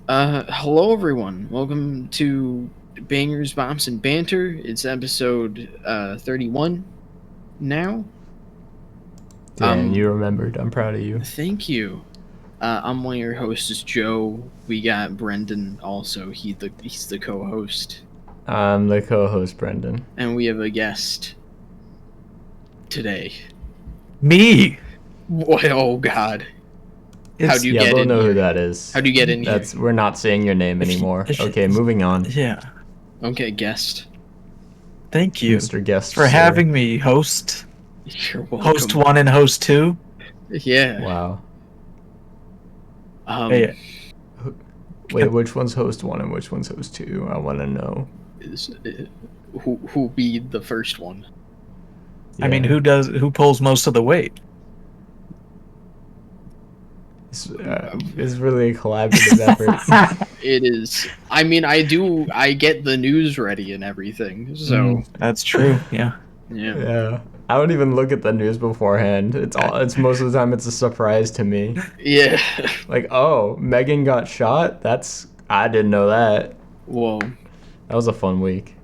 Hello everyone. Welcome to Bangers, Bops, and Banter. It's episode 31 now. Damn, you remembered. I'm proud of you. Thank you. I'm one of your hosts, Joe. We got Brendan also. He's the co-host. I'm the co-host, Brendan. And we have a guest today. Me. What? Oh God. How do you get in we'll know here? who that is. How do you get in here? We're not saying your name anymore. Okay, moving on. Yeah. Okay, guest. Thank you, Mr. Guest, for having me, host. You're welcome. Host 1 and host 2. Yeah. Wow. Hey, Wait, which one's host 1 and which one's host 2? I want to know. Who be the first one? I mean, who pulls most of the weight? It's really a collaborative effort. It is. I mean, I get the news ready and everything, so that's true. Yeah. Yeah. I don't even look at the news beforehand. It's most of the time it's a surprise to me. Yeah. Like, oh, Megan got shot? I didn't know that. Whoa. That was a fun week.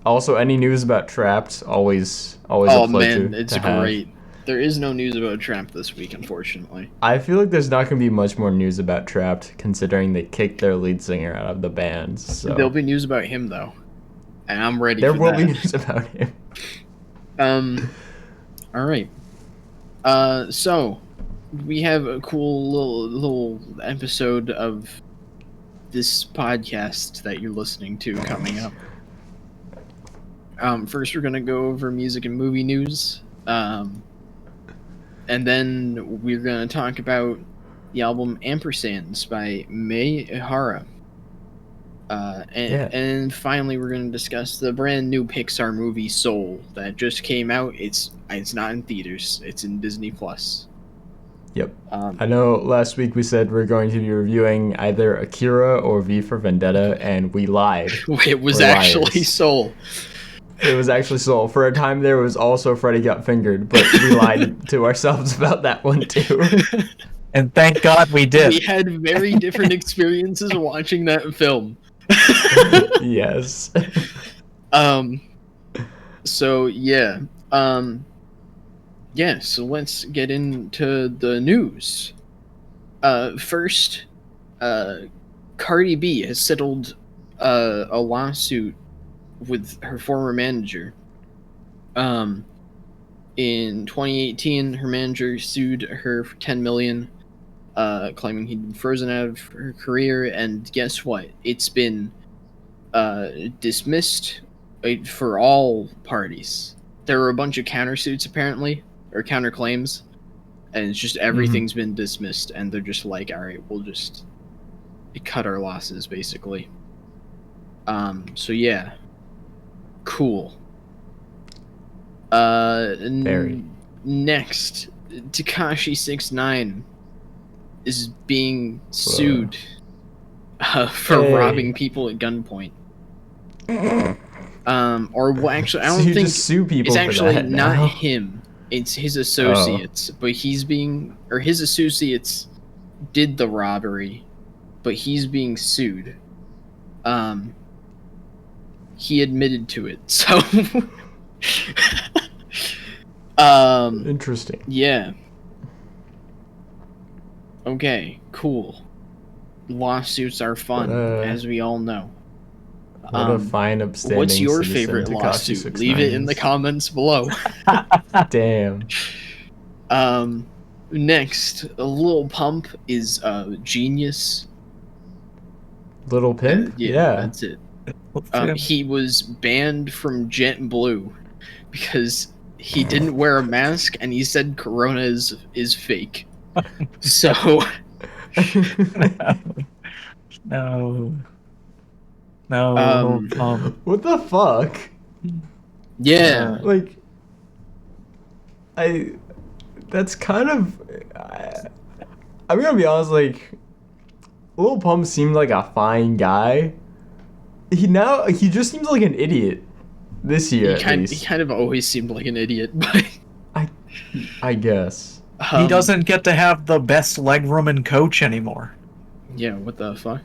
Also, any news about Trapped, always Oh a pleasure. man, it's to have. great. There is no news about Tramp this week, unfortunately. I feel like there's not going to be much more news about Trapped, considering they kicked their lead singer out of the band. So There'll be news about him though, and I'm ready. There for will that. be news about him. All right. So we have a cool little episode of this podcast that you're listening to coming up. First we're gonna go over music and movie news. And then we're gonna talk about the album Ampersands by ehara. And finally we're gonna discuss the brand new Pixar movie Soul that just came out. It's not in theaters. It's in Disney Plus. Yep. I know last week we said we're going to be reviewing either Akira or V for Vendetta, and we lied. It was We're actually liars. Soul. It was actually Soul. For a time there was also Freddy Got Fingered, but we lied to ourselves about that one too. And thank God we did. We had very different experiences watching that film. Yes. So yeah. So let's get into the news. First, Cardi B has settled a lawsuit with her former manager. In 2018, her manager sued her for $10 million, claiming he'd been frozen out of her career, and guess what? It's been dismissed for all parties. There were a bunch of countersuits apparently, or counterclaims, and it's just everything's been dismissed, and they're just like, all right, we'll just cut our losses basically. So yeah, cool. Very. Next, Tekashi 6ix9ine is being sued for robbing people at gunpoint. Actually, I don't think just sue people it's for actually that not now? him. It's his associates, but his associates did the robbery, but he's being sued. He admitted to it, so. Interesting. Yeah. Okay, cool. Lawsuits are fun, as we all know. What a fine, upstanding What's your citizen favorite Tekashi lawsuit? 6ix9ine Leave it in the is. comments below. Damn. Next, a Lil Pump is genius. Little Pimp? Yeah, that's it. He was banned from JetBlue because he didn't wear a mask and he said Corona is fake. So No. What the fuck? yeah. Like, that's kind of, I'm gonna be honest, like, Lil Pump seemed like a fine guy. He just seems like an idiot this year, He at least. kind of always seemed like an idiot, but I guess. He doesn't get to have the best legroom in Coach anymore. Yeah, what the fuck?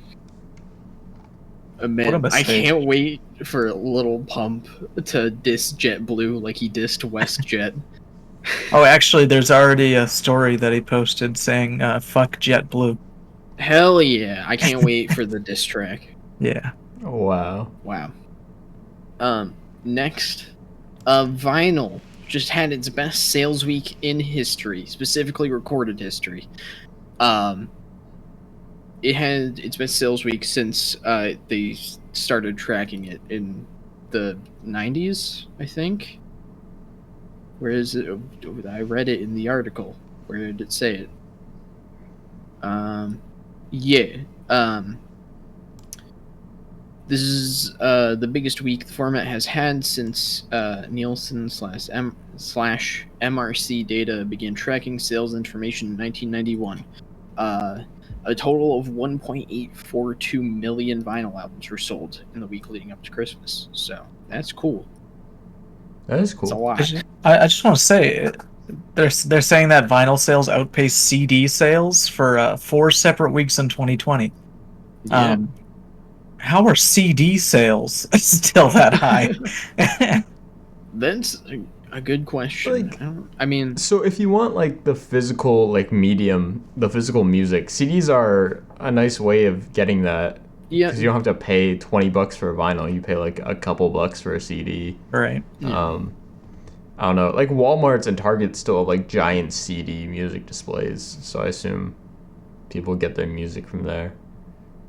What a Man, I mistake. can't wait for Little Pump to diss JetBlue like he dissed WestJet. Oh, actually, there's already a story that he posted saying "fuck JetBlue." Hell yeah! I can't wait for the diss track. Yeah. Wow. Wow. Next, Vinyl just had its best sales week in history, specifically recorded history. It had its best sales week since they started tracking it in the 90s, I think. Where is it? I read it in the article. Where did it say it? Yeah. This is the biggest week the format has had since Nielsen slash MRC data began tracking sales information in 1991. A total of 1.842 million vinyl albums were sold in the week leading up to Christmas. So that's cool. That is It's a cool. lot. I just want to say, they're saying that vinyl sales outpaced CD sales for 4 separate weeks in 2020. Yeah. How are CD sales still that high? That's a good question. Like- I mean, So if you want like the physical like medium, the physical music, CDs are a nice way of getting that yeah. because you don't have to pay $20 for a vinyl. You pay like a couple bucks for a CD. Right. Yeah. I don't know. Like Walmart's and Target still have like giant CD music displays, so I assume people get their music from there.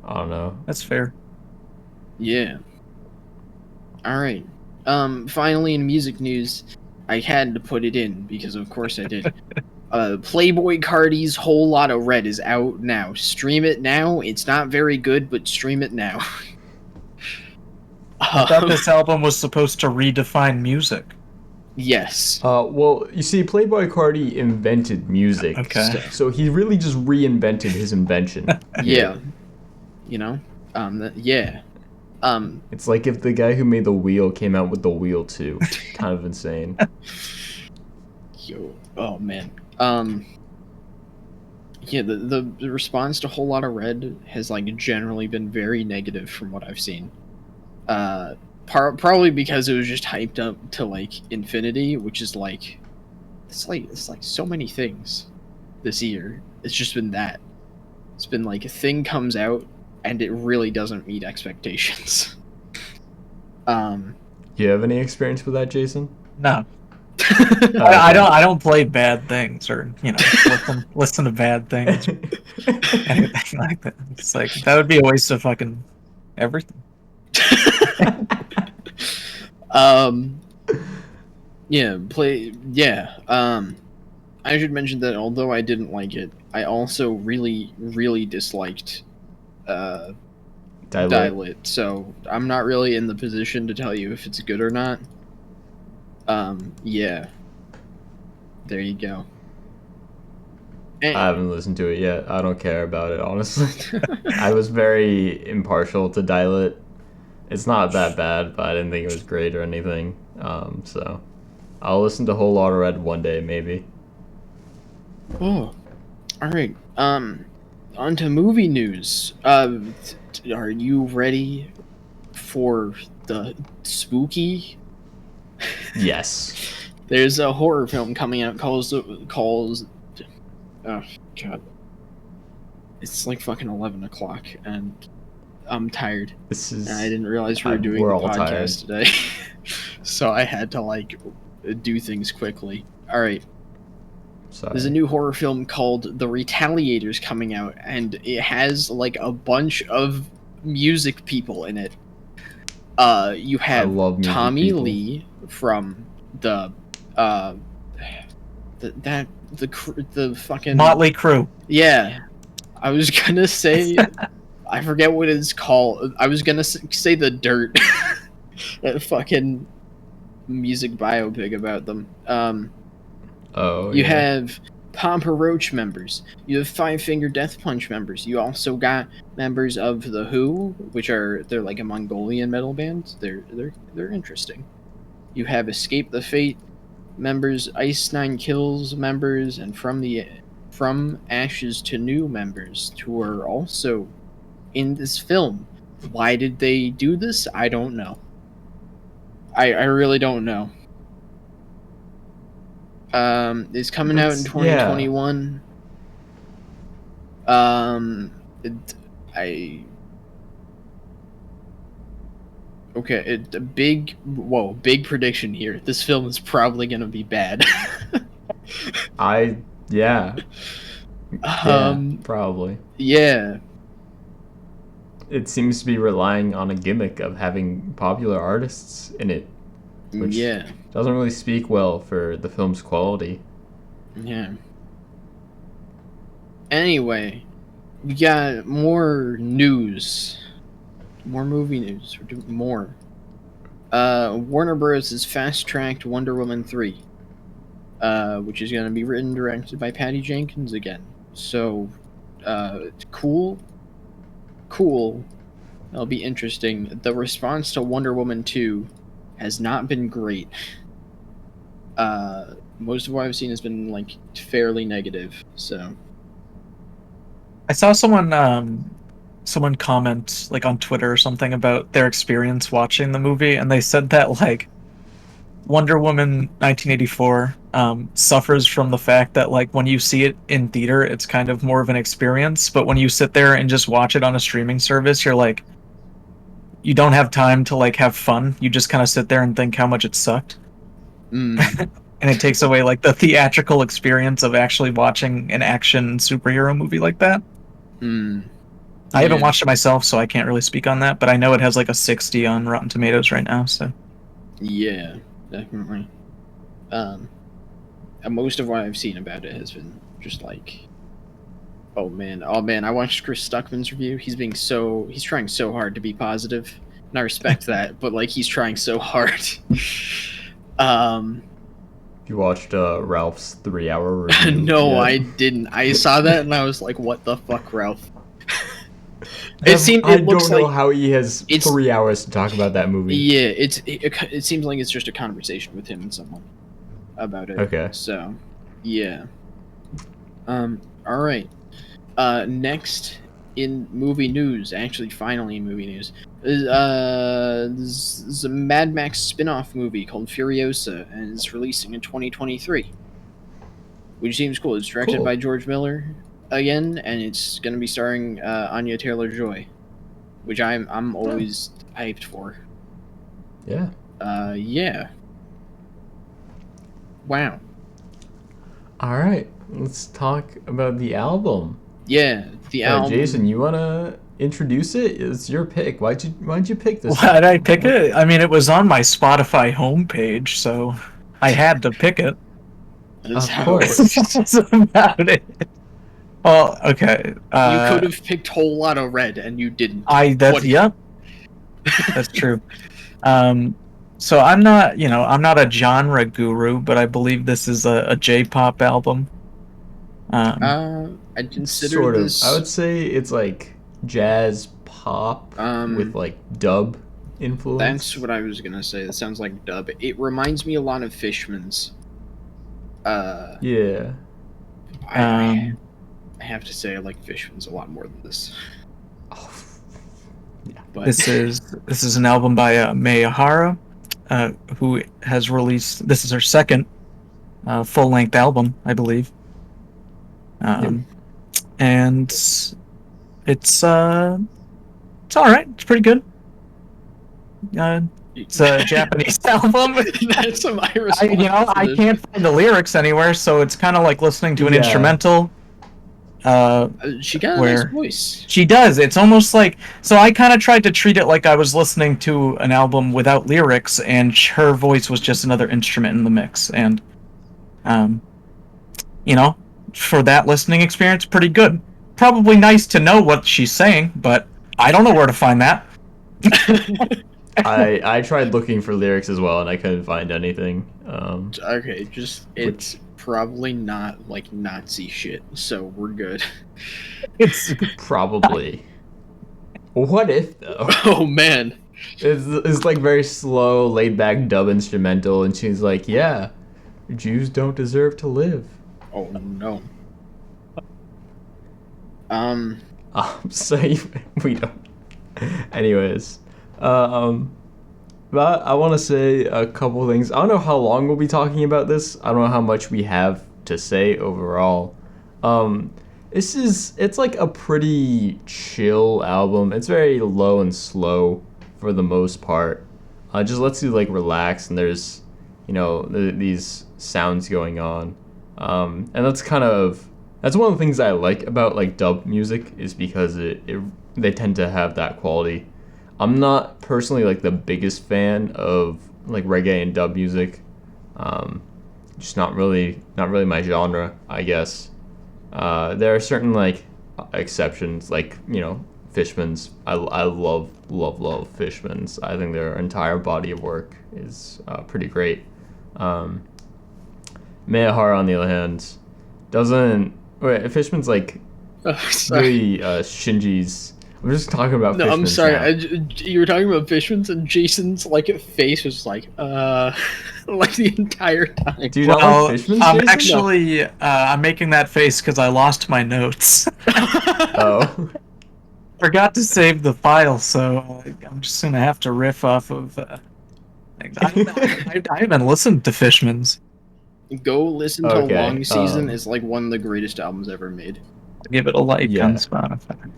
I don't know. That's fair. Yeah. All right. Finally, in music news, I had to put it in because, of course, I did. Playboi Carti's Whole Lotta Red is out now. Stream it now. It's not very good, but stream it now. I thought this album was supposed to redefine music. Yes. Well, you see, Playboi Carti invented music, Okay. so he really just reinvented his invention. Yeah. You know. Yeah. It's like if the guy who made the wheel came out with the wheel too. Kind of insane. Yo. Oh man. Yeah. The response to Whole Lotta Red has like generally been very negative from what I've seen. Probably because it was just hyped up to like infinity, which is like it's like so many things this year. It's just been that. It's been like a thing comes out and it really doesn't meet expectations. You have any experience with that, Jason? No. Okay. I don't play bad things or listen to bad things or anything like that. It's like that would be a waste of fucking everything. I should mention that although I didn't like it, I also really disliked Dilate. So I'm not really in the position to tell you if it's good or not. Yeah. There you go. I haven't listened to it yet. I don't care about it, honestly. I was very impartial to Dilate. It's not that bad, but I didn't think it was great or anything. So I'll listen to Whole Lotta Red one day, maybe. Oh, all right. On to movie news. Are you ready for the spooky? Yes. There's a horror film coming out calls. Oh god, it's like fucking 11 o'clock, and I'm tired. This is. And I didn't realize we were doing we're the all podcast today, so I had to like do things quickly. All right. Sorry. There's a new horror film called The Retaliators coming out, and it has like a bunch of music people in it. You have music Tommy people. Lee from the fucking Motley Crue. Yeah, I was gonna say I forget what it's called. I was gonna say The Dirt, that fucking music biopic about them. You have Pompa Roach members. You have Five Finger Death Punch members. You also got members of The Who, they're like a Mongolian metal band. They're interesting. You have Escape the Fate members, Ice Nine Kills members, and From the from ashes to new members who are also in this film. Why did they do this? I don't know. I really don't know. It's coming out in 2021. Big prediction here. This film is probably gonna be bad. Probably. Yeah. It seems to be relying on a gimmick of having popular artists in it, which doesn't really speak well for the film's quality. Yeah. Anyway, we got more news. More movie news. We're doing more. Warner Bros. Has fast-tracked Wonder Woman 3, which is going to be written and directed by Patty Jenkins again. So, cool. That'll be interesting. The response to Wonder Woman 2 has not been great. Most of what I've seen has been, like, fairly negative, so... I saw someone comment, like, on Twitter or something about their experience watching the movie, and they said that, like, Wonder Woman 1984 suffers from the fact that, like, when you see it in theater, it's kind of more of an experience, but when you sit there and just watch it on a streaming service, you're like, you don't have time to, like, have fun. You just kind of sit there and think how much it sucked. And it takes away, like, the theatrical experience of actually watching an action superhero movie like that. I haven't watched it myself, so I can't really speak on that, but I know it has, like, a 60 on Rotten Tomatoes right now, so... Yeah, definitely. Most of what I've seen about it has been just like, oh man, I watched Chris Stuckman's review. He's trying so hard to be positive, and I respect that, but like he's trying so hard. You watched Ralph's 3-hour review? No, yet? I didn't. I saw that and I was like, what the fuck, Ralph? I don't know how he has 3 hours to talk about that movie. Yeah, it seems like it's just a conversation with him and someone about it. Okay. So, yeah. All right. Next in movie news, finally in movie news, is a Mad Max spin-off movie called Furiosa, and it's releasing in 2023. Which seems cool. It's directed by George Miller again, and it's going to be starring Anya Taylor-Joy, which I'm always hyped for. Yeah. Yeah. Wow. All right, let's talk about the album. Yeah, the album. Jason, you wanna introduce it? It's your pick. Why'd you pick this? Why'd I pick it? I mean, it was on my Spotify homepage, so I had to pick it. Of course. That's about it. Well, okay. You could have picked Whole Lotta Red, and you didn't. Yep. That's true. So I'm not a genre guru, but I believe this is a J-pop album. I consider this... I would say it's like jazz pop with like dub influence. That's what I was gonna say. That sounds like dub. It reminds me a lot of Fishman's. Yeah. I have to say I like Fishman's a lot more than this. Oh. Yeah. But this is an album by May Ehara, who has released. This is her second full-length album, I believe. And it's all right. It's pretty good. It's a Japanese album. That's my response. I can't find the lyrics anywhere, so it's kind of like listening to an instrumental. She got a nice voice. She does. It's almost like... So I kind of tried to treat it like I was listening to an album without lyrics, and her voice was just another instrument in the mix. And, for that listening experience, pretty good. Probably nice to know what she's saying, but I don't know where to find that. I tried looking for lyrics as well, and I couldn't find anything. Okay, it's probably not like Nazi shit, so we're good. It's probably. What if though? Oh man, it's like very slow, laid back dub instrumental, and she's like, "Yeah, Jews don't deserve to live." Oh no. So we don't. Anyways, but I want to say a couple things. I don't know how long we'll be talking about this. I don't know how much we have to say overall. It's like a pretty chill album. It's very low and slow for the most part. Just lets you like relax, and there's, these sounds going on. And that's one of the things I like about like dub music, is because they tend to have that quality. I'm not personally like the biggest fan of like reggae and dub music. Just not really my genre, I guess. There are certain like exceptions, like Fishman's. I love Fishman's. I think their entire body of work is pretty great. Ehara, on the other hand, doesn't. Wait, Fishman's like really Shinji's. I'm just talking about. No, Fishman's I'm sorry. now. You were talking about Fishman's, and Jason's like face was like like the entire time. Do you not like Fishman's, I'm Jason? actually I'm making that face because I lost my notes. Oh. Forgot to save the file, so I'm just gonna have to riff off of. I haven't listened to Fishman's. Go listen to Okay, Long Season. It's like one of the greatest albums ever made. Give it a like Yeah. on Spotify.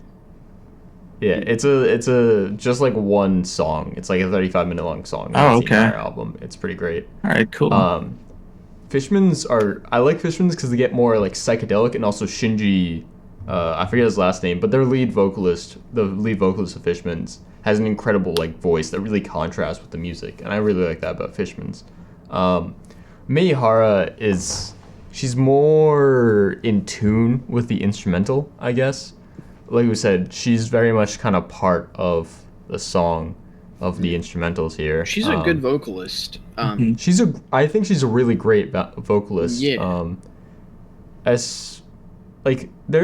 Yeah, it's a just like one song. It's like a 35-minute long song. Oh, It's the okay. entire album. It's pretty great. All right, cool. I like Fishman's because they get more like psychedelic, and also Shinji, I forget his last name, but the lead vocalist of Fishman's, has an incredible like voice that really contrasts with the music, and I really like that about Fishman's. Meihara she's more in tune with the instrumental, I guess. Like we said, she's very much kind of part of the song, of the instrumentals here. She's a good vocalist. I think she's a really great vocalist. Yeah. There's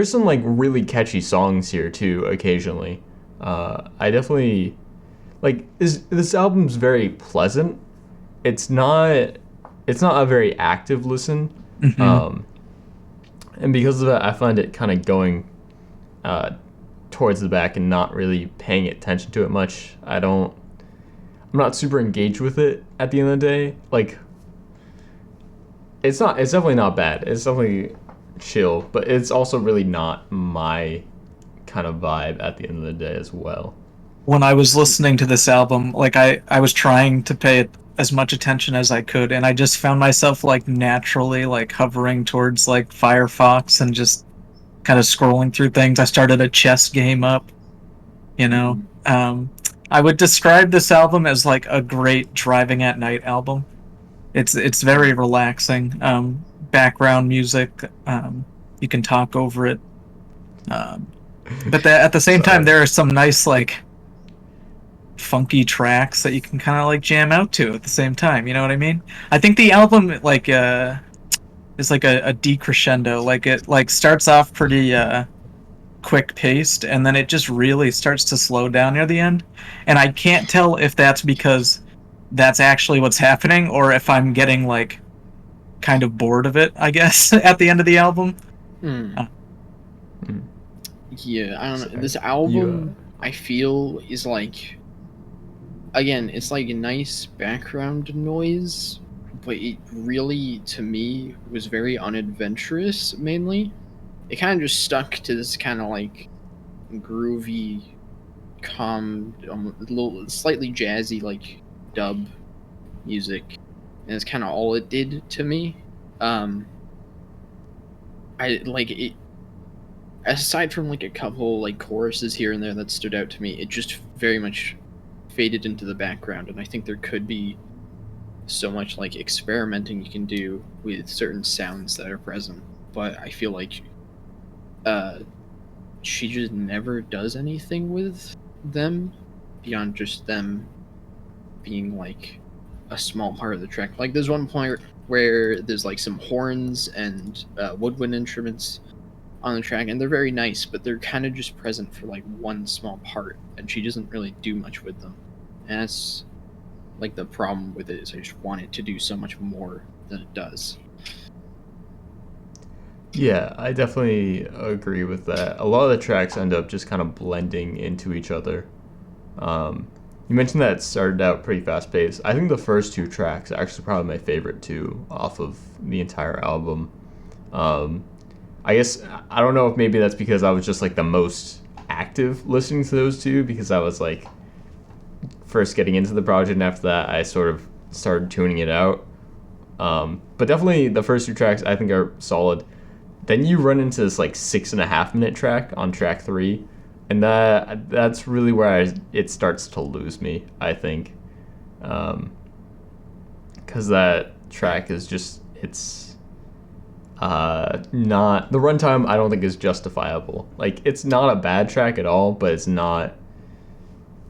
some like really catchy songs here too occasionally. I definitely like this album's very pleasant. It's not a very active listen. And because of that, I find it kind of going towards the back and not really paying attention to it much. I'm not super engaged with it at the end of the day. Like, it's definitely not bad. It's definitely chill, but it's also really not my kind of vibe at the end of the day as well. When I was listening to this album, like I was trying to pay as much attention as I could, and I just found myself like naturally like hovering towards like Firefox and just kind of scrolling through things. I started a chess game up, I would describe this album as like a great driving at night album. It's very relaxing. Background music, you can talk over it. But at the same time, there are some nice like funky tracks that you can kind of like jam out to at the same time. You know what I mean? I think the album like is like a decrescendo. Like it like starts off pretty quick paced, and then it just really starts to slow down near the end. And I can't tell if that's because that's actually what's happening, or if I'm getting like kind of bored of it, I guess, at the end of the album. Yeah, I don't know. This album, I feel, is like, again, it's like a nice background noise, but it really, to me, was very unadventurous, mainly. It kind of just stuck to this kind of like groovy, calm, little, slightly jazzy, like dub music, and that's kind of all it did to me. I like it. Aside from like a couple like choruses here and there that stood out to me, it just very much faded into the background, and I think there could be so much like experimenting you can do with certain sounds that are present, but I feel like she just never does anything with them beyond just them being like a small part of the track. Like there's one point where there's like some horns and woodwind instruments on the track, and they're very nice, but they're kind of just present for like one small part, and she doesn't really do much with them. And that's like the problem with it, is I just want it to do so much more than it does. Yeah, I definitely agree with that. A lot of the tracks end up just kind of blending into each other. You mentioned that it started out pretty fast paced. I think the first two tracks are actually probably my favorite too off of the entire album. Um, I guess I don't know if maybe that's because I was just like the most active listening to those two because I was like first getting into the project, and after that I sort of started tuning it out. But definitely the first two tracks I think are solid. Then you run into this like 6.5 minute track on track three, and that's really where it starts to lose me. I think, because that track is just it's not the runtime. I don't think is justifiable. Like it's not a bad track at all, but it's not.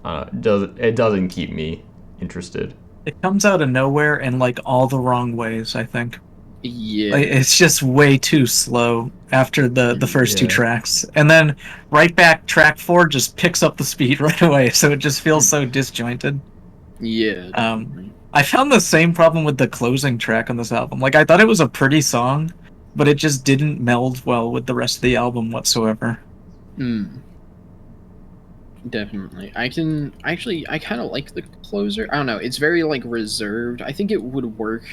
It doesn't keep me interested. It comes out of nowhere in like all the wrong ways, I think. Yeah. Like, it's just way too slow after the first two Yeah. tracks. And then right back track 4 just picks up the speed right away, so it just feels so disjointed. Yeah. Definitely. I found the same problem with the closing track on this album. Like I thought it was a pretty song, but it just didn't meld well with the rest of the album whatsoever. Definitely. I kind of like the closer. I don't know. It's very like reserved. I think it would work.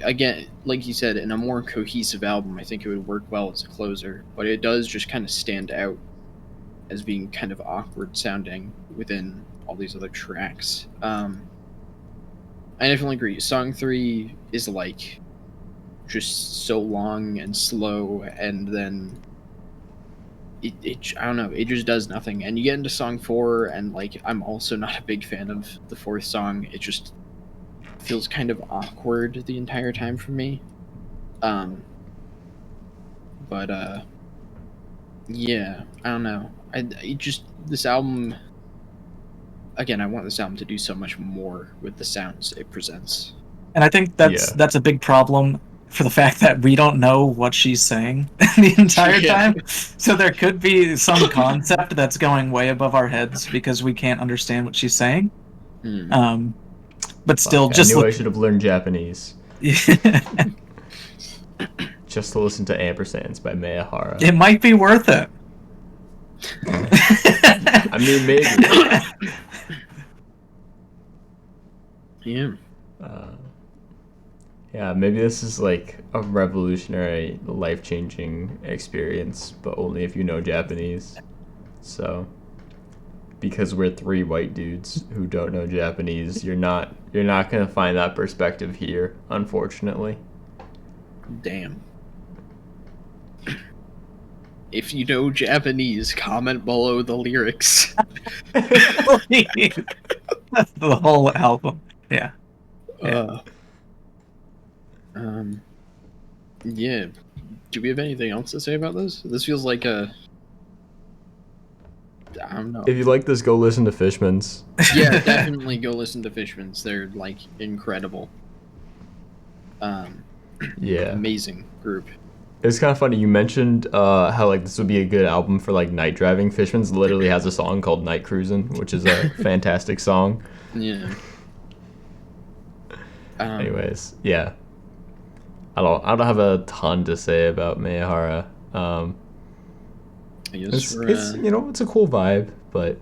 Again, like you said, in a more cohesive album, I think it would work well as a closer. But it does just kind of stand out as being kind of awkward sounding within all these other tracks. I definitely agree. Song 3 is like just so long and slow, and then it I don't know, it just does nothing. And you get into song 4, and like I'm also not a big fan of the fourth song. It just feels kind of awkward the entire time for me. But yeah, I don't know. This album, again, I want this album to do so much more with the sounds it presents. And I think that's a big problem for the fact that we don't know what she's saying the entire time. So there could be some concept that's going way above our heads because we can't understand what she's saying. But still, I knew I should have learned Japanese. Just to listen to Ampersands by ehara. It might be worth it. I mean, maybe. Yeah. Yeah, maybe this is like a revolutionary, life-changing experience, but only if you know Japanese. So, because we're 3 white dudes who don't know Japanese, you're not gonna find that perspective here, unfortunately. Damn. If you know Japanese, comment below the lyrics. That's the whole album. Yeah. Yeah. Do we have anything else to say about this? This feels like I don't know. If you like this, go listen to Fishman's. Yeah, definitely go listen to Fishman's. They're like incredible. Yeah. Amazing group. It was kind of funny. You mentioned how like this would be a good album for like night driving. Fishman's literally has a song called "Night Cruisin'," which is a fantastic song. Yeah. Anyways, yeah. I don't have a ton to say about ehara. I guess it's it's a cool vibe, but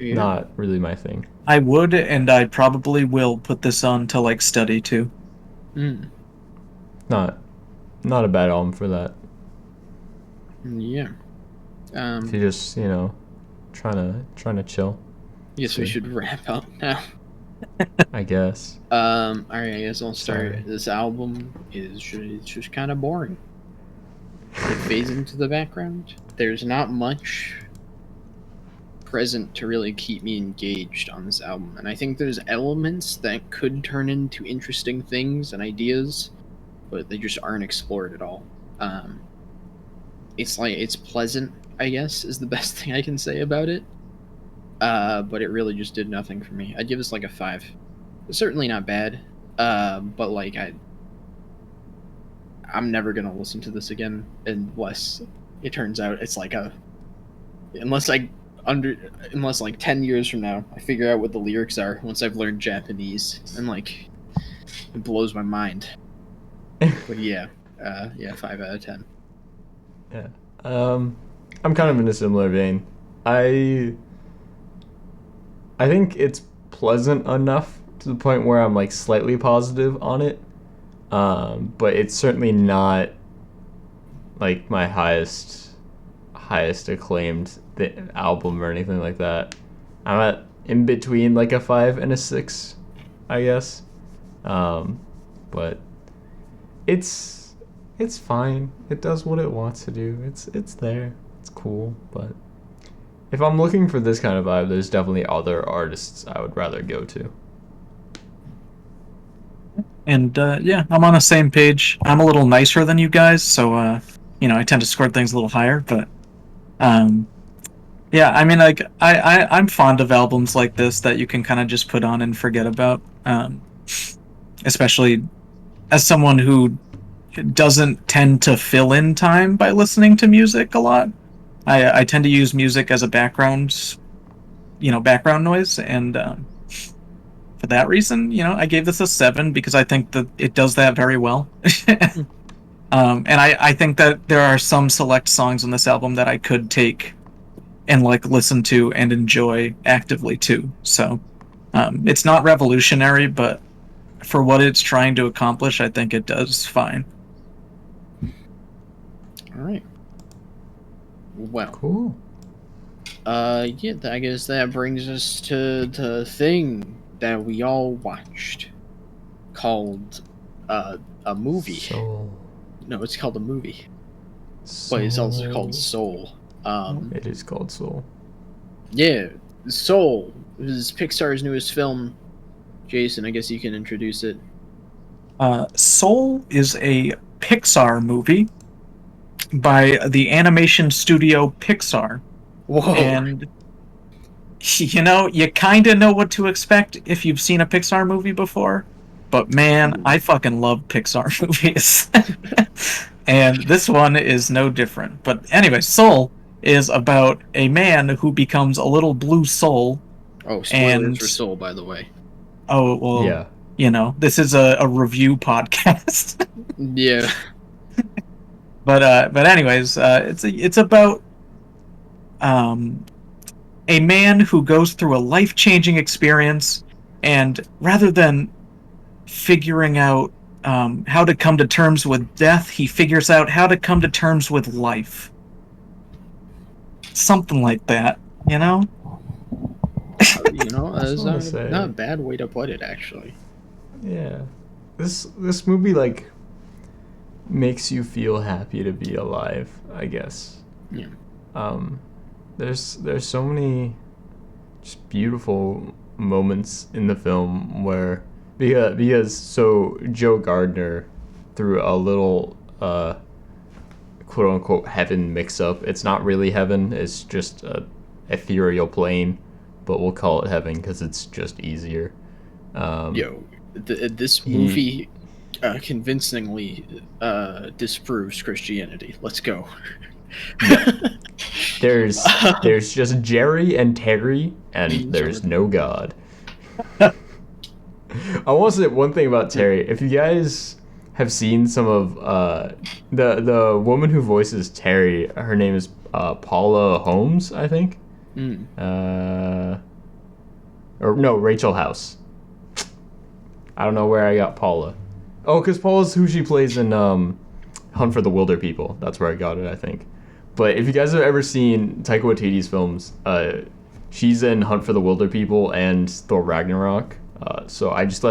not really my thing. I would, and I probably will put this on to like study too. Not a bad album for that. Yeah. If you're just trying to chill. Yes, we should wrap up now. I guess. Alright, I guess I'll start. Sorry. This album is just kind of boring. It fades into the background. There's not much present to really keep me engaged on this album, and I think there's elements that could turn into interesting things and ideas, but they just aren't explored at all. It's pleasant, I guess, is the best thing I can say about it. But it really just did nothing for me. I'd give this like a 5. It's certainly not bad. But like I'm never gonna listen to this again unless it turns out it's like unless like 10 years from now I figure out what the lyrics are once I've learned Japanese, and like it blows my mind. But yeah. Yeah, 5 out of 10. Yeah. I'm kind of in a similar vein. I think it's pleasant enough to the point where I'm like slightly positive on it. But it's certainly not like my highest acclaimed album or anything like that. I'm at in between like a 5 and a 6, I guess. But it's fine. It does what it wants to do. It's there. It's cool. But if I'm looking for this kind of vibe, there's definitely other artists I would rather go to. And yeah, I'm on the same page. I'm a little nicer than you guys, so I tend to score things a little higher. But yeah, I mean, like I'm fond of albums like this that you can kind of just put on and forget about. Especially as someone who doesn't tend to fill in time by listening to music a lot. I tend to use music as a background noise, and for that reason, I gave this a 7 because I think that it does that very well. And I think that there are some select songs on this album that I could take and like listen to and enjoy actively too. So it's not revolutionary, but for what it's trying to accomplish, I think it does fine. All right. Well, Cool. yeah, I guess that brings us to the thing that we all watched, called a movie. Soul. No, it's called a movie, but it's also called Soul. It is called Soul. Yeah, Soul is Pixar's newest film. Jason, I guess you can introduce it. Soul is a Pixar movie by the animation studio Pixar. Whoa. And you kind of know what to expect if you've seen a Pixar movie before, but man, I fucking love Pixar movies. And this one is no different. But anyway, Soul is about a man who becomes a little blue soul. Oh, spoilers for Soul, by the way. Oh, well, yeah. This is a review podcast. Yeah. But anyways, it's about a man who goes through a life-changing experience, and rather than figuring out how to come to terms with death, he figures out how to come to terms with life. Something like that, That's not a bad way to put it, actually. Yeah. This movie, like, makes you feel happy to be alive, I guess. Yeah. There's so many just beautiful moments in the film where because Joe Gardner, through a little quote unquote heaven mix up. It's not really heaven, it's just a ethereal plane, but we'll call it heaven because it's just easier. This movie convincingly disproves Christianity. Let's go. There's just Jerry and Terry, and there's no God. I want to say one thing about Terry. If you guys have seen some of the woman who voices Terry, her name is Paula Holmes, I think. Or no, Rachel House. I don't know where I got Paula. Oh, because Paula's who she plays in Hunt for the Wilder People. That's where I got it, I think. But if you guys have ever seen Taika Waititi's films, she's in Hunt for the Wilder People and Thor Ragnarok. So I just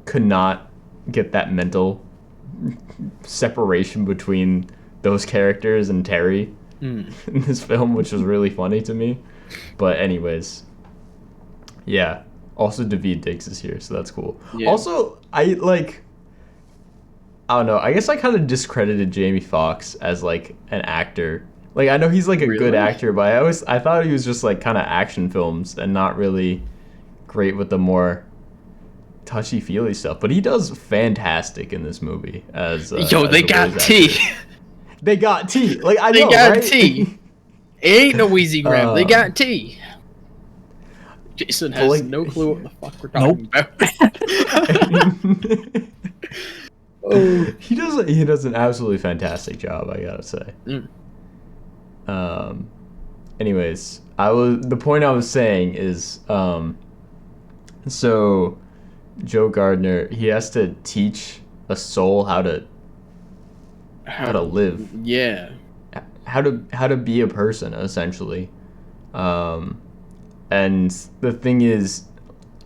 could not get that mental separation between those characters and Terry in this film, which was really funny to me. But anyways, yeah. Also, Daveed Diggs is here, so that's cool. Yeah. Also, I don't know. I guess I kind of discredited Jamie Foxx as an actor. I know he's a good actor, but I thought he was just kind of action films and not really great with the more touchy-feely stuff. But he does fantastic in this movie as they got tea. They got tea. They got tea. It ain't no easy grab. They got tea. Jason has no clue what the fuck we're talking about. Oh. He does an absolutely fantastic job, I gotta say. Anyways, the point I was saying is, so Joe Gardner, he has to teach a soul how to live, Yeah. how to be a person, essentially. And the thing is,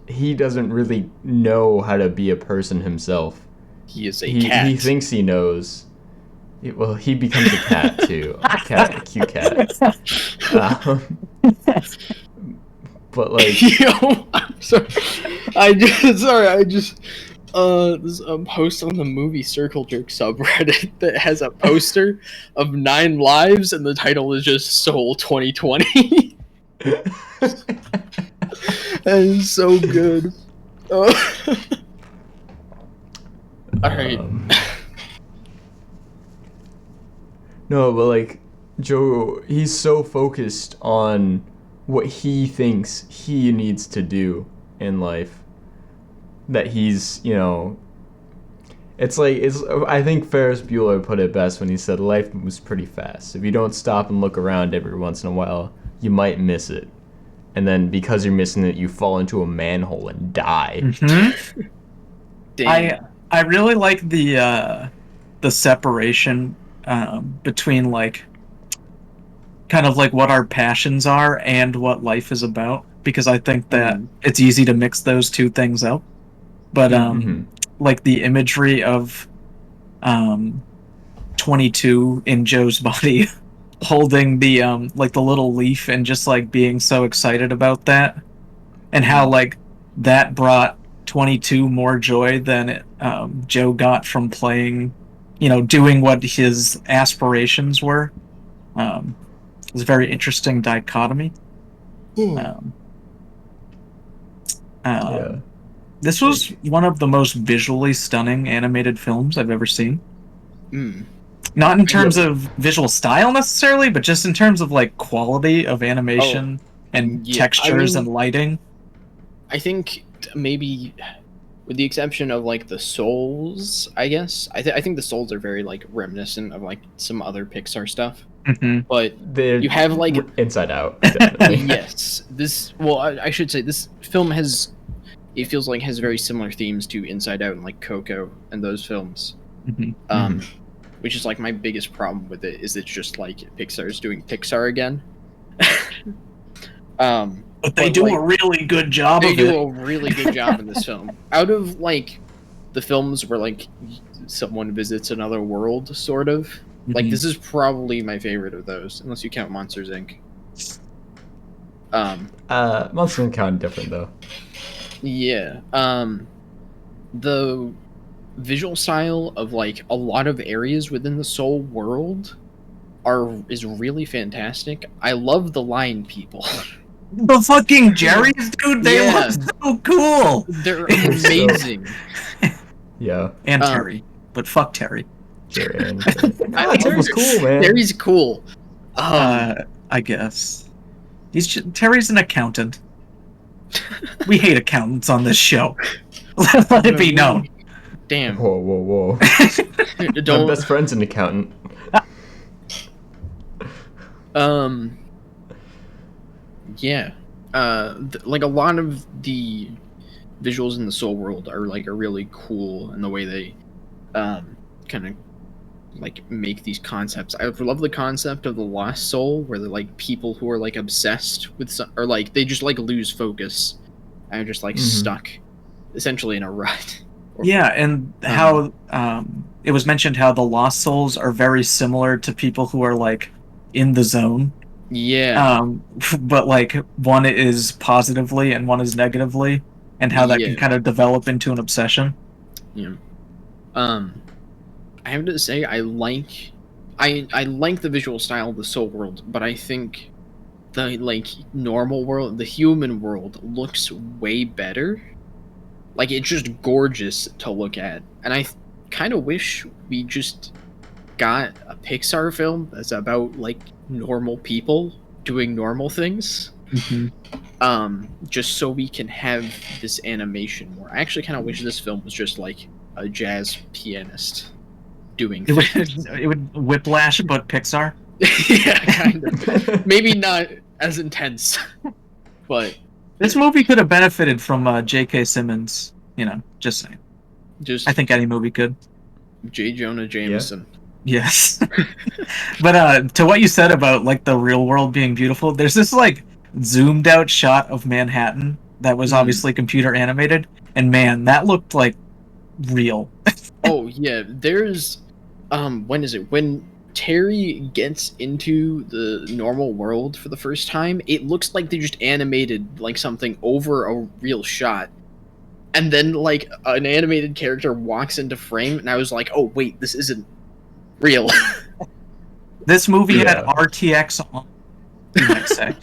he doesn't really know how to be a person himself. He is a cat. He thinks he knows. Well, he becomes a cat too. A cute cat. But like, Yo, I'm sorry. There's a post on the Movie Circle Jerk subreddit that has a poster of 9 lives, and the title is just Soul 2020. That is so good. All right. No, but like, Joe, he's so focused on what he thinks he needs to do in life that he's, it's like, I think Ferris Bueller put it best when he said life moves pretty fast. If you don't stop and look around every once in a while, you might miss it. And then because you're missing it, you fall into a manhole and die. Mm-hmm. I really like the separation between like kind of like what our passions are and what life is about, because I think that it's easy to mix those two things up. But like the imagery of 22 in Joe's body holding the like the little leaf and just like being so excited about that, and how like that brought 22 more joy than Joe got from playing, doing what his aspirations were. It's a very interesting dichotomy. Yeah. This was one of the most visually stunning animated films I've ever seen. Not in terms of visual style necessarily, but just in terms of like quality of animation and textures and lighting. I think maybe, with the exception of like the souls, I guess I think the souls are very like reminiscent of like some other Pixar stuff. But you have like Inside Out. Definitely. Yes, I should say this film feels like has very similar themes to Inside Out and like Coco and those films. Which is like my biggest problem with it, is it's just like Pixar's doing Pixar again. But they do a really good job of it. They do a really good job in this film. Out of like the films where like someone visits another world, sort of, like this is probably my favorite of those, unless you count Monsters Inc. Monsters Inc. kind of different though. Yeah. The visual style of like a lot of areas within the Soul world is really fantastic. I love the lion people. The fucking Jerry's, dude, they look so cool. They're amazing. Yeah. And Terry, but fuck Terry. Jerry and Terry. Terry's cool, man. Terry's cool. I guess Terry's an accountant. We hate accountants on this show. Let it be known. Damn. Whoa. My best friend's an accountant. Yeah. Like a lot of the visuals in the Soul world are really cool in the way they kind of like make these concepts. I love the concept of the lost soul, where they're like people who are like obsessed with or like they just like lose focus and are just like stuck essentially in a rut. Yeah, and how it was mentioned how the lost souls are very similar to people who are like in the zone. Yeah. But like one is positively and one is negatively, and how that can kind of develop into an obsession. Yeah. I have to say I like the visual style of the Soul world, but I think the like normal world, the human world, looks way better. Like, it's just gorgeous to look at. And I kind of wish we just got a Pixar film that's about, like, normal people doing normal things. Just so we can have this animation more. I actually kind of wish this film was just, like, a jazz pianist doing It things. would, it would Whiplash, but Pixar. Yeah, kind of. Maybe not as intense, but This movie could have benefited from J.K. Simmons. Just saying. just I think any movie could. J. Jonah Jameson. Yes. But to what you said about like the real world being beautiful, there's this like zoomed out shot of Manhattan that was obviously computer animated, and man, that looked like real. Oh yeah, there's when is it? When Terry gets into the normal world for the first time, it looks like they just animated like something over a real shot. And then like an animated character walks into frame and I was like, "Oh wait, this isn't real." This movie had RTX on, you might say.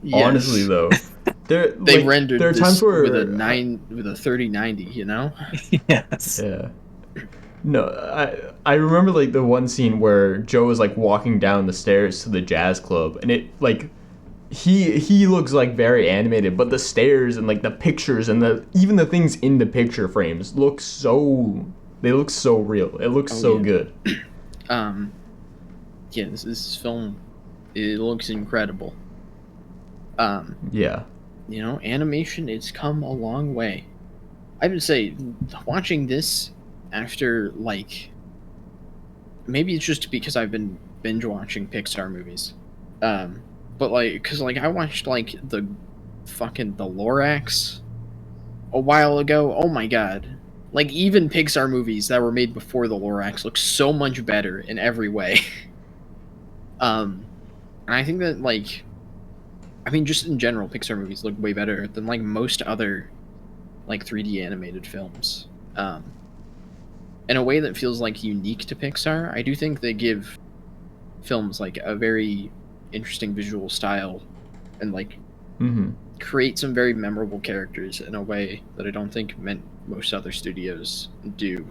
Yes. Honestly, though, they rendered there are this times where with a 3090, you know? Yes. Yeah. No, I remember like the one scene where Joe was like walking down the stairs to the jazz club, and it like he looks like very animated, but the stairs and like the pictures and even the things in the picture frames look so real. It looks so good. Yeah, this film, it looks incredible. Yeah. You know, animation, it's come a long way. I would say watching this after like maybe it's just because I've been binge watching Pixar movies. But like cuz like I watched like the Lorax a while ago. Oh my god. Like even Pixar movies that were made before the Lorax look so much better in every way. And I think that like I mean just in general Pixar movies look way better than like most other like 3D animated films. In a way that feels like unique to Pixar. I do think they give films like a very interesting visual style and like create some very memorable characters in a way that I don't think most other studios do.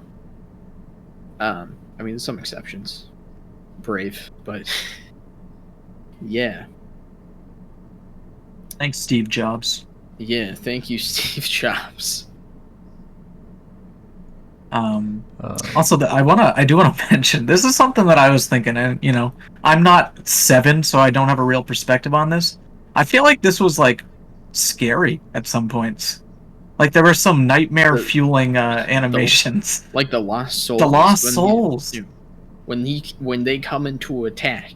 I mean, there's some exceptions. Brave, but yeah. Thanks, Steve Jobs. Yeah, thank you, Steve Jobs. Also, I do want to mention this is something that I was thinking, and I'm not 7, so I don't have a real perspective on this. I feel like this was like scary at some points. Like there were some nightmare fueling animations. Like the Lost Souls. The Lost Souls. When they come into attack,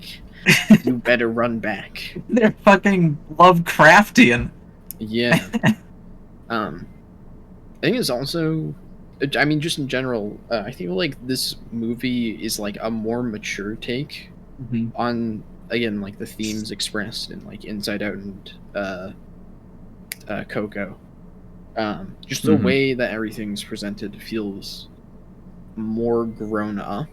you better run back. They're fucking Lovecraftian. Yeah. I think it's also, I mean, just in general, I feel like this movie is like a more mature take on, again, like the themes expressed in like Inside Out and Coco. Just the way that everything's presented feels more grown up.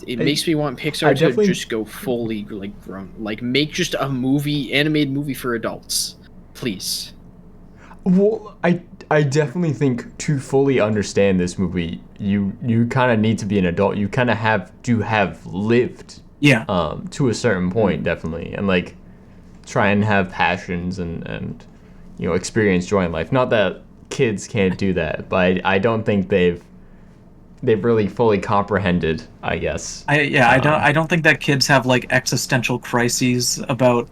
It makes me want Pixar to just go fully like grown, like make just a animated movie for adults, please. Well, I definitely think to fully understand this movie, you kind of need to be an adult. You kind of have to have lived, to a certain point, definitely, and like try and have passions and experience joy in life. Not that kids can't do that, but I don't think they've really fully comprehended, I guess. I don't think that kids have like existential crises about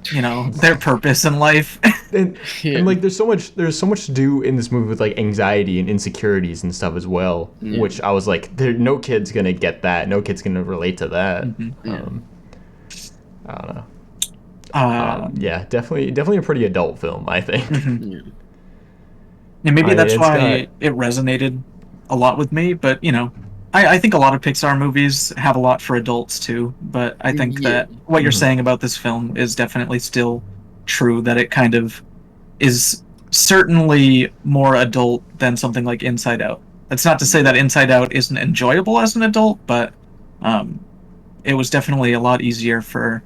their purpose in life. and like there's so much to do in this movie with like anxiety and insecurities and stuff as well, which I was like, no kid's gonna get that, no kid's gonna relate to that. I don't know. Yeah, definitely a pretty adult film, I think. And maybe that's why it resonated a lot with me, but I think a lot of Pixar movies have a lot for adults too, but I think that what you're saying about this film is definitely still true, that it kind of is certainly more adult than something like Inside Out. That's not to say that Inside Out isn't enjoyable as an adult, but it was definitely a lot easier for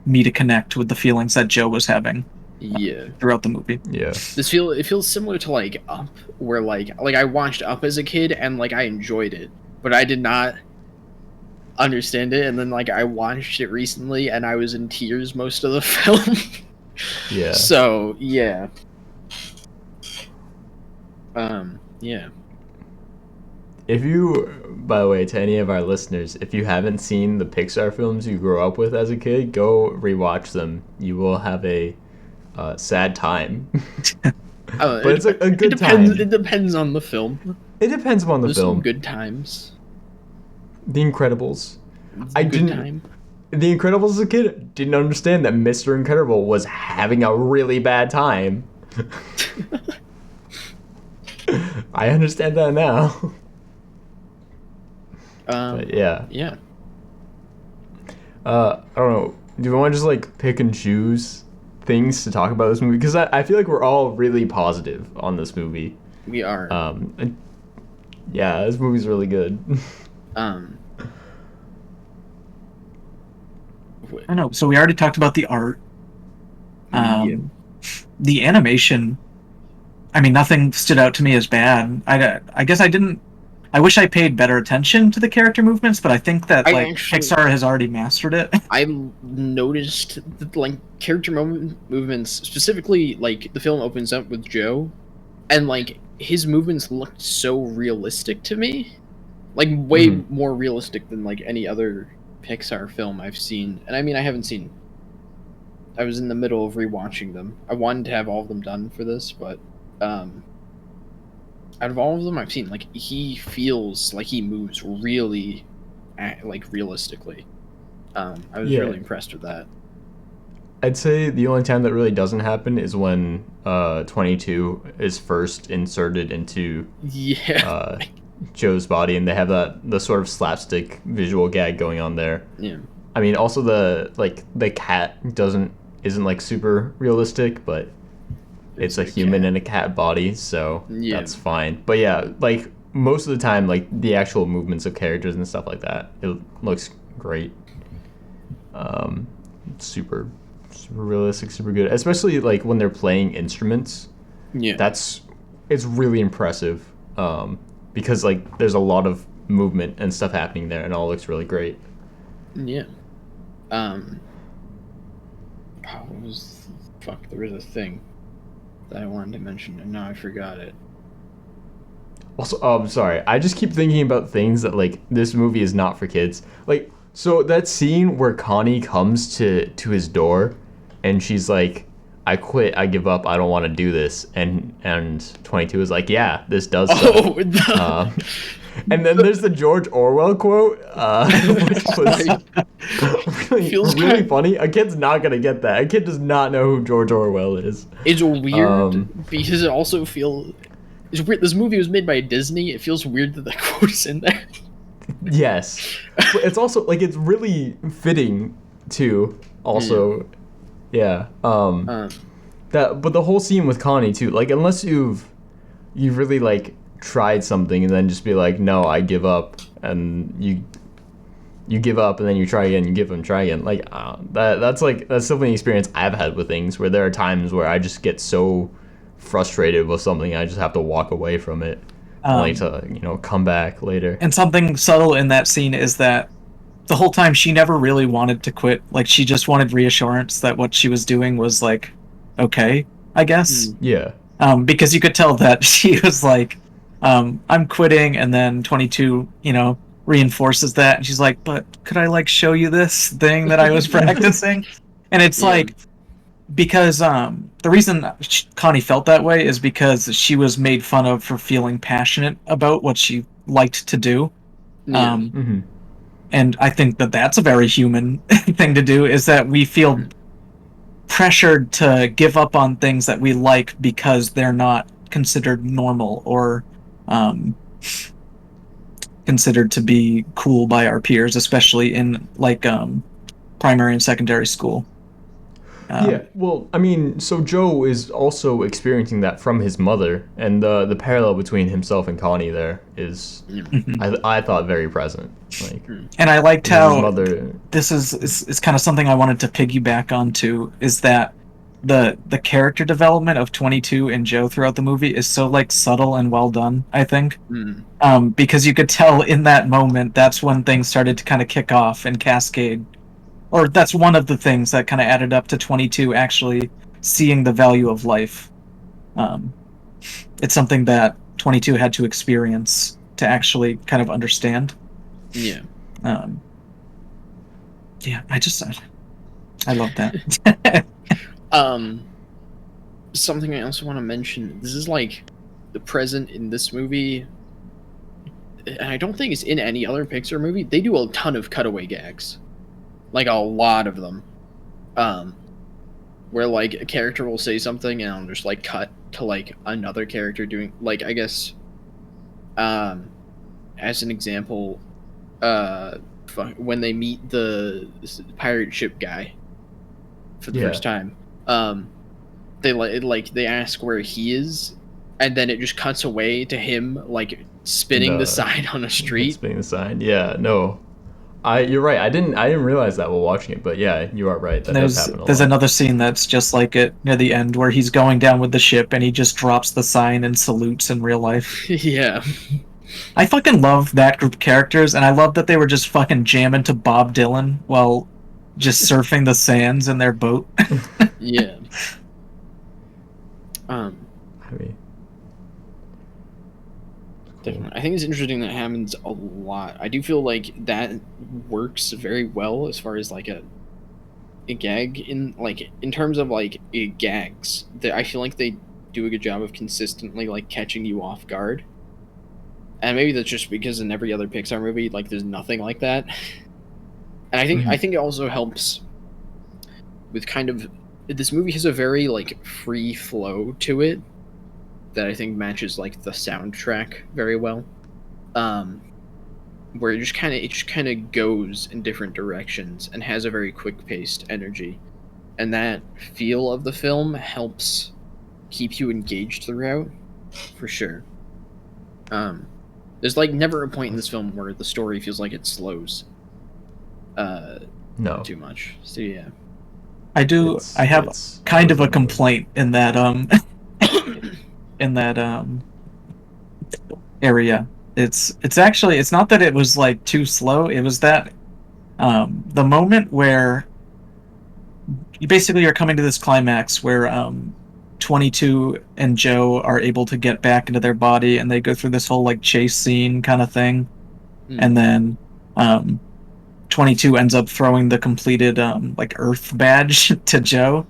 me to connect with the feelings that Joe was having throughout the movie. Yeah. It feels similar to like Up, where like I watched Up as a kid and like I enjoyed it, but I did not understand it, and then like I watched it recently and I was in tears most of the film. Yeah. So, yeah. Yeah. If you, by the way, to any of our listeners, if you haven't seen the Pixar films you grew up with as a kid, go rewatch them. You will have a sad time. But it's a good time. It depends on the film. It depends on the There's film. some good times. The Incredibles. It's I a good didn't. time. The Incredibles as a kid didn't understand that Mr. Incredible was having a really bad time. I understand that now. But yeah. Yeah. I don't know. Do we want to just like pick and choose things to talk about this movie? Because I feel like we're all really positive on this movie. We are. Yeah, this movie's really good. I know. So we already talked about the art. The animation. I mean, nothing stood out to me as bad. I guess I didn't. I wish I paid better attention to the character movements, but I think that Pixar has already mastered it. I noticed that like character movements, specifically like the film opens up with Joe, and like his movements looked so realistic to me, like way more realistic than like any other Pixar film I've seen. And I mean, I haven't seen. I was in the middle of rewatching them. I wanted to have all of them done for this, but out of all of them I've seen, like he feels like he moves really, like realistically. I was really impressed with that. I'd say the only time that really doesn't happen is when 22 is first inserted into Joe's body, and they have the sort of slapstick visual gag going on there. Yeah. I mean, also the cat isn't like super realistic, but it's a human in a cat body, so that's fine. But yeah, like most of the time, like the actual movements of characters and stuff like that, it looks great. Super realistic, super good. Especially like when they're playing instruments. Yeah. It's really impressive. Because like there's a lot of movement and stuff happening there, and it all looks really great. Yeah. There was a thing that I wanted to mention, and now I forgot it. Also, I'm sorry. I just keep thinking about things that, like, this movie is not for kids. Like, so that scene where Connie comes to his door, and she's like, I quit, I give up, I don't want to do this. And 22 is like, yeah, this does suck. And then there's the George Orwell quote, which was really funny. A kid's not going to get that. A kid does not know who George Orwell is. It's weird because it also feels... It's weird. This movie was made by Disney. It feels weird that that quote is in there. Yes. But it's also, like, it's really fitting, too. Also, yeah. But the whole scene with Connie, too. Like, unless you've really, like, tried something and then just be like, no, I give up, and you give up and then you try again, you give up and try again, like that's definitely an experience I've had with things, where there are times where I just get so frustrated with something I just have to walk away from it, only to come back later. And something subtle in that scene is that the whole time she never really wanted to quit. Like, she just wanted reassurance that what she was doing was like okay, I guess. Yeah. Because you could tell that she was like, I'm quitting, and then 22, reinforces that, and she's like, but could I, like, show you this thing that I was practicing? And it's like, because the reason Connie felt that way is because she was made fun of for feeling passionate about what she liked to do. And I think that that's a very human thing to do, is that we feel pressured to give up on things that we like because they're not considered normal or considered to be cool by our peers, especially in like primary and secondary school. Yeah, well, I mean, so Joe is also experiencing that from his mother, and the parallel between himself and Connie there is, I thought, very present. Like, and I liked how this is kind of something I wanted to piggyback onto, is that the character development of 22 and Joe throughout the movie is so like subtle and well done, I think. Because you could tell in that moment that's when things started to kind of kick off and cascade. Or that's one of the things that kind of added up to 22 actually seeing the value of life. It's something that 22 had to experience to actually kind of understand. Yeah. Yeah, I love that. Something I also want to mention. This is like the present in this movie, and I don't think it's in any other Pixar movie. They do a ton of cutaway gags, like a lot of them. Where like a character will say something and I'll just like cut to like another character doing, like, I guess, as an example, when they meet the pirate ship guy for the first time, they ask where he is, and then it just cuts away to him like spinning the sign on a street. Spinning the sign, yeah. No, you're right. I didn't realize that while watching it, but yeah, you are right. That does happen a lot. There's another scene that's just like it near the end where he's going down with the ship and he just drops the sign and salutes in real life. Yeah. I fucking love that group of characters, and I love that they were just fucking jamming to Bob Dylan while just surfing the sands in their boat. Yeah. I mean, definitely. I think it's interesting that happens a lot. I do feel like that works very well as far as like a gag in terms of like gags. I feel like they do a good job of consistently like catching you off guard. And maybe that's just because in every other Pixar movie, like, there's nothing like that. And I think it also helps with kind of, this movie has a very like free flow to it that I think matches like the soundtrack very well. Where it just kind of goes in different directions and has a very quick paced energy, and that feel of the film helps keep you engaged throughout, for sure. There's like never a point in this film where the story feels like it slows no, too much. So yeah, I have kind of a complaint in that in that area. It's actually, it's not that it was like too slow. It was that the moment where you basically are coming to this climax where 22 and Joe are able to get back into their body, and they go through this whole like chase scene kind of thing, and then 22 ends up throwing the completed like Earth badge to Joe,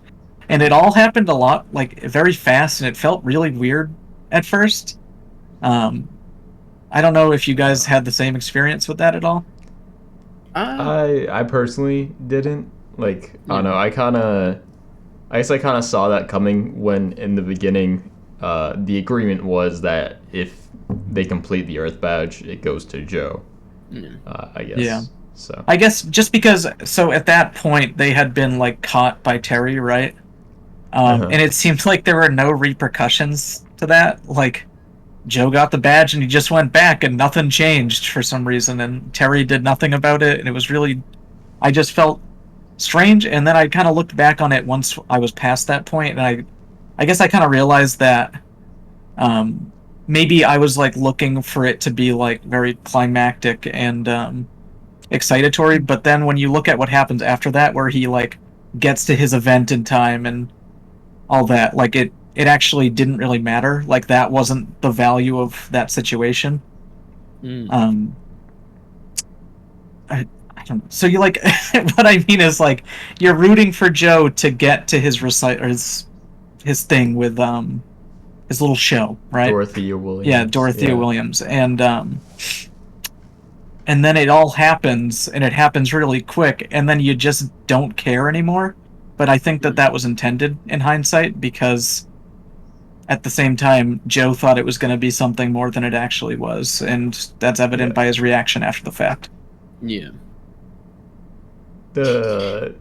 and it all happened a lot like very fast, and it felt really weird at first. I don't know if you guys had the same experience with that at all. I personally didn't. Like, I don't know. I guess I kind of saw that coming when in the beginning, the agreement was that if they complete the Earth badge, it goes to Joe. I guess. Yeah. So I guess just because, so at that point they had been like caught by Terry, right? And it seemed like there were no repercussions to that. Like, Joe got the badge and he just went back and nothing changed for some reason, and Terry did nothing about it, and it was really, I just felt strange. And then I kind of looked back on it once I was past that point, and I guess I kind of realized that maybe I was like looking for it to be like very climactic and excitatory, but then when you look at what happens after that, where he like gets to his event in time and all that, like it actually didn't really matter. Like, that wasn't the value of that situation. I don't know. So you like what I mean is like you're rooting for Joe to get to his his thing with his little show, right? Dorothea Williams. Yeah, Dorothea Williams, and then it all happens, and it happens really quick, and then you just don't care anymore. But I think that was intended in hindsight, because at the same time, Joe thought it was going to be something more than it actually was, and that's evident by his reaction after the fact. Yeah. The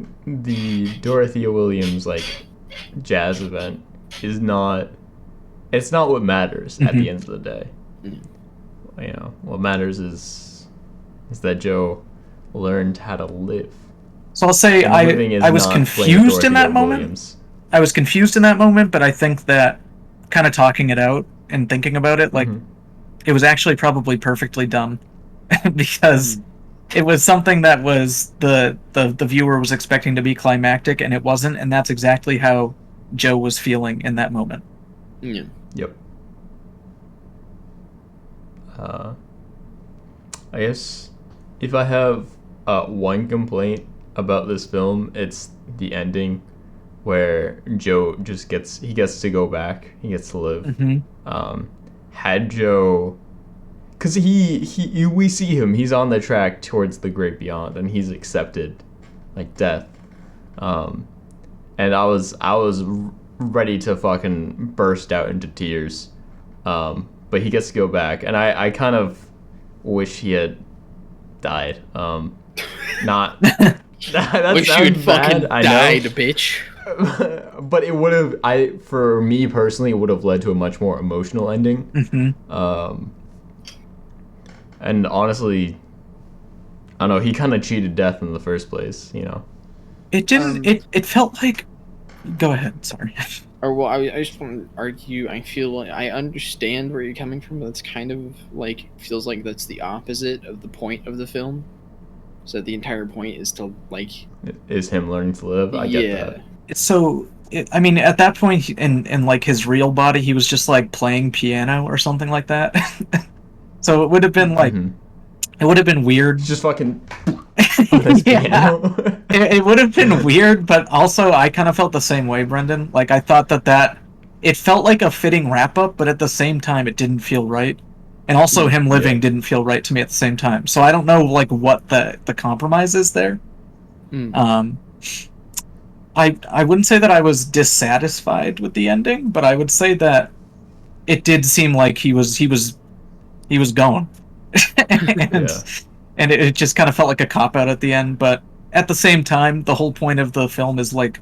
Dorothea Williams like jazz event is not. It's not what matters at the end of the day. You know, what matters is that Joe learned how to live. So I'll say I was confused in that moment. Williams. I was confused in that moment, but I think that kind of talking it out and thinking about it, like, it was actually probably perfectly done, because it was something that was the viewer was expecting to be climactic, and it wasn't, and that's exactly how Joe was feeling in that moment. Yeah. Yep. Uh, I guess if I have one complaint about this film, it's the ending where Joe just gets to go back. He gets to live. Had Joe, because we see him. He's on the track towards the great beyond, and he's accepted like death. And I was ready to fucking burst out into tears. But he gets to go back, and I kind of wish he had died. Not that wish you had fucking bad, died, bitch. But it would have, for me personally, it would have led to a much more emotional ending. And honestly, I don't know, he kind of cheated death in the first place, you know. It didn't. It felt like. Go ahead. Sorry. Or well, I just want to argue. I feel like I understand where you're coming from. But that's kind of like feels like that's the opposite of the point of the film. So the entire point is to like is him learning to live. I get that. So I mean, at that point, in like his real body, he was just like playing piano or something like that. So it would have been like, it would have been weird. Just fucking. It would have been weird, but also I kind of felt the same way, Brendan. Like I thought that it felt like a fitting wrap up, but at the same time, it didn't feel right. And also, him living didn't feel right to me at the same time. So I don't know like what the compromise is there. I wouldn't say that I was dissatisfied with the ending, but I would say that it did seem like he was going, and it just kind of felt like a cop out at the end. But at the same time, the whole point of the film is like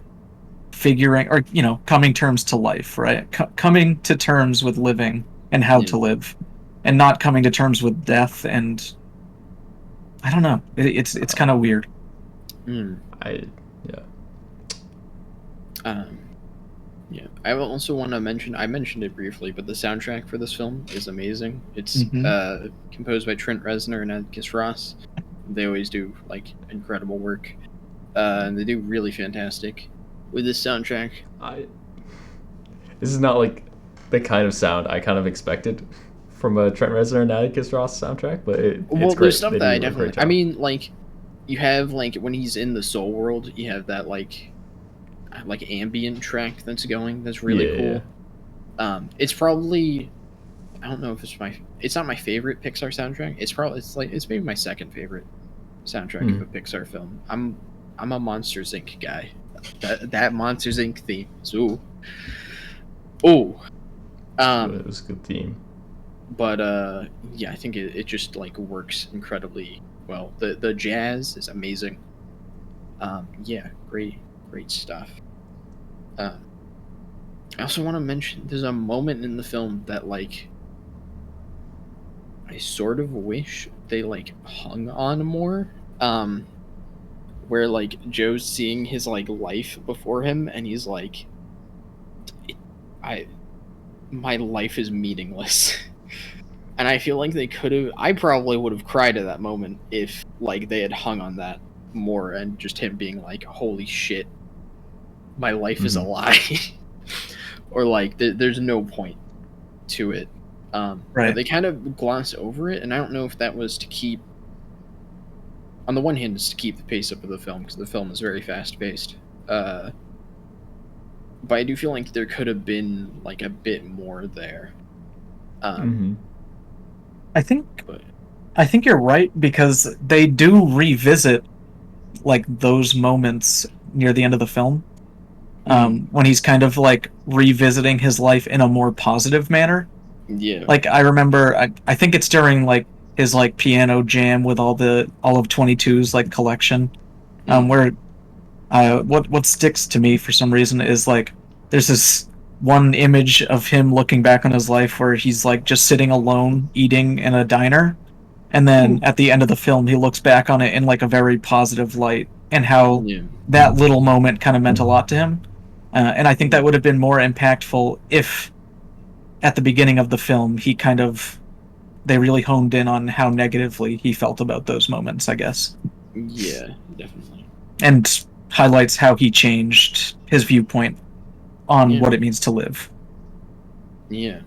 figuring, or coming terms to life, right? Coming to terms with living and how to live, and not coming to terms with death. And I don't know, it's kind of weird. I also want to mention, I mentioned it briefly, but the soundtrack for this film is amazing. It's composed by Trent Reznor and Atticus Ross. They always do like incredible work, and they do really fantastic with this soundtrack. This is not like the kind of sound I kind of expected from a Trent Reznor and Atticus Ross soundtrack, but it's great. There's stuff that I definitely. I mean, like you have like when he's in the soul world, you have that like ambient track that's going. That's really cool. Yeah. It's probably, I don't know if it's not my favorite Pixar soundtrack. It's maybe my second favorite soundtrack of a Pixar film. I'm a Monsters Inc. guy. That Monsters Inc. theme. So, it was a good theme. But yeah, I think it just like works incredibly well. The jazz is amazing. Yeah, great stuff. I also want to mention there's a moment in the film that like I sort of wish they like hung on more, where like Joe's seeing his like life before him and he's like, my life is meaningless. And I feel like I probably would have cried at that moment if like they had hung on that more, and just him being like, holy shit, my life is a lie. Or like there's no point to it. Right. They kind of gloss over it, and I don't know if that was to keep, on the one hand, it's to keep the pace up of the film, because the film is very fast paced. But I do feel like there could have been like a bit more there. I think you're right, because they do revisit like those moments near the end of the film, when he's kind of like revisiting his life in a more positive manner. Yeah. Like I remember, I think it's during like his like piano jam with all of 22's like collection, where what sticks to me for some reason is like there's this one image of him looking back on his life where he's like just sitting alone eating in a diner, and then at the end of the film he looks back on it in like a very positive light, and how that little moment kind of meant a lot to him. And I think that would have been more impactful if at the beginning of the film they really honed in on how negatively he felt about those moments, I guess. Yeah, definitely. And highlights how he changed his viewpoint on what it means to live. Yeah.